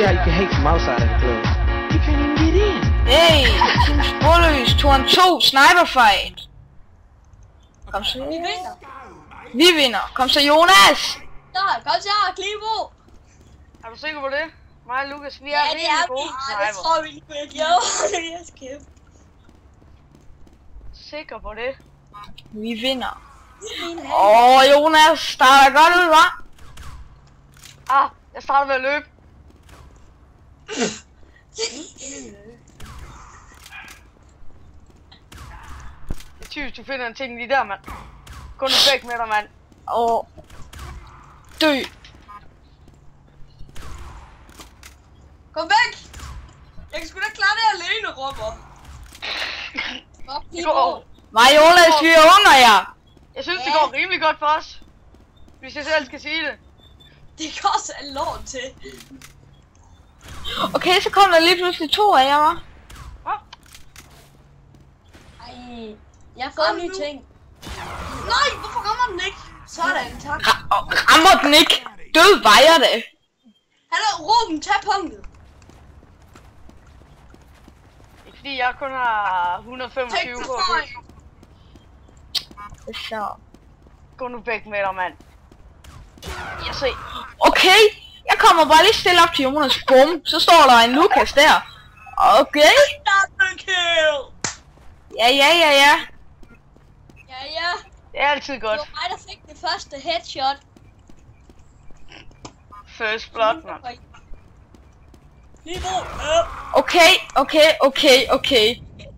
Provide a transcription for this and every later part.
how you can hate from outside of the club. You can't even get in. Hey, Team Sporløs, turn 2, sniper fight. Kom så. Vi vinder. Vi vinder. Kom så, Jonas. Kom så, Klibo. Er du sikker på det? Mig og Lukas, vi er Ja, det rigtig er gode vi. sniper. Det tror vi ikke. Jo, det er skæft. Sikker på det? Vi vinder. Jonas starter godt ud, hva'? Jeg starter med at løbe. Det er typisk, du finder en ting lige der, mand. Gå nu væk med dig, mand. Dø. Kom væk. Jeg kan sgu da klare det alene, Robber. Det går. Nej, Jonas, vi er under jer. Jeg synes, det går rimelig godt for os. Hvis jeg selv skal sige det. Det går så lort til. Okay, så kom der lige pludselig 2 af jer, hva'? Ej, jeg har fået en ny ting. Nej, hvorfor rammer den ikke? Sådan, tak. Rammer den ikke? Død vejer det. Hallo, Ruben, tag punktet. Ikke fordi jeg kun har 125 på. Det er sjovt. Gå nu væk med dig, mand. Jeg ser. Okay, jeg kommer bare lige stille op til Jonas. Bum, så står der en Lukas der. Okay. Double kill. Ja. Ja. Det er altid Det godt. var mig, der fik det første headshot. First blood, mand. Okay.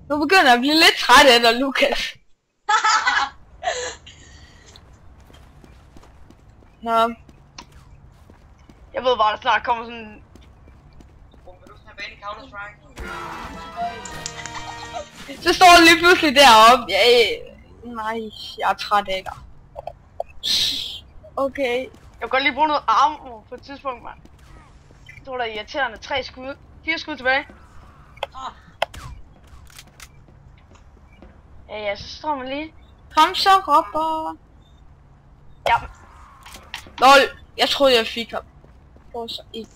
Nu begynder jeg at blive lidt træt af dig, Lukas. Nå. Jeg ved bare, der snart kommer sådan... Vil du snappe ind i Counter-Strike? Så står du lige pludselig deroppe. Nej, jeg er træt af dig. Okay. Jeg kan godt lige bruge noget armor på et tidspunkt, mand. Jeg tror, der er irriterende. 3 skud. 4 skud tilbage. Ja, så står man lige. Kom så, Robber. Ja. Lol, jeg troede, jeg fik ham. Prøv så ikke.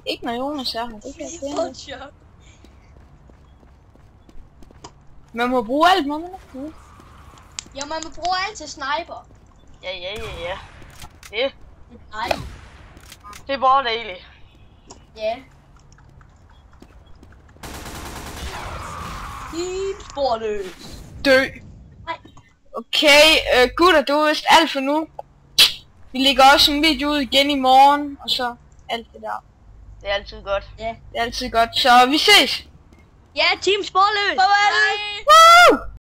Ikke når Jonas er her. Det kan jeg finde. Man må bruge alt, man må bruge. Ja, man må bruge alt til sniper. Ja. Det. Nej. Det er bare daily. Ja. Team Sporløs. Dø. Okay, gutter, du er vist alt for nu. Vi lægger også en video ud igen i morgen, og så alt det der. Det er altid godt. Ja. Det er altid godt, så vi ses. Ja, Team Sporløs. Farvel. Woo!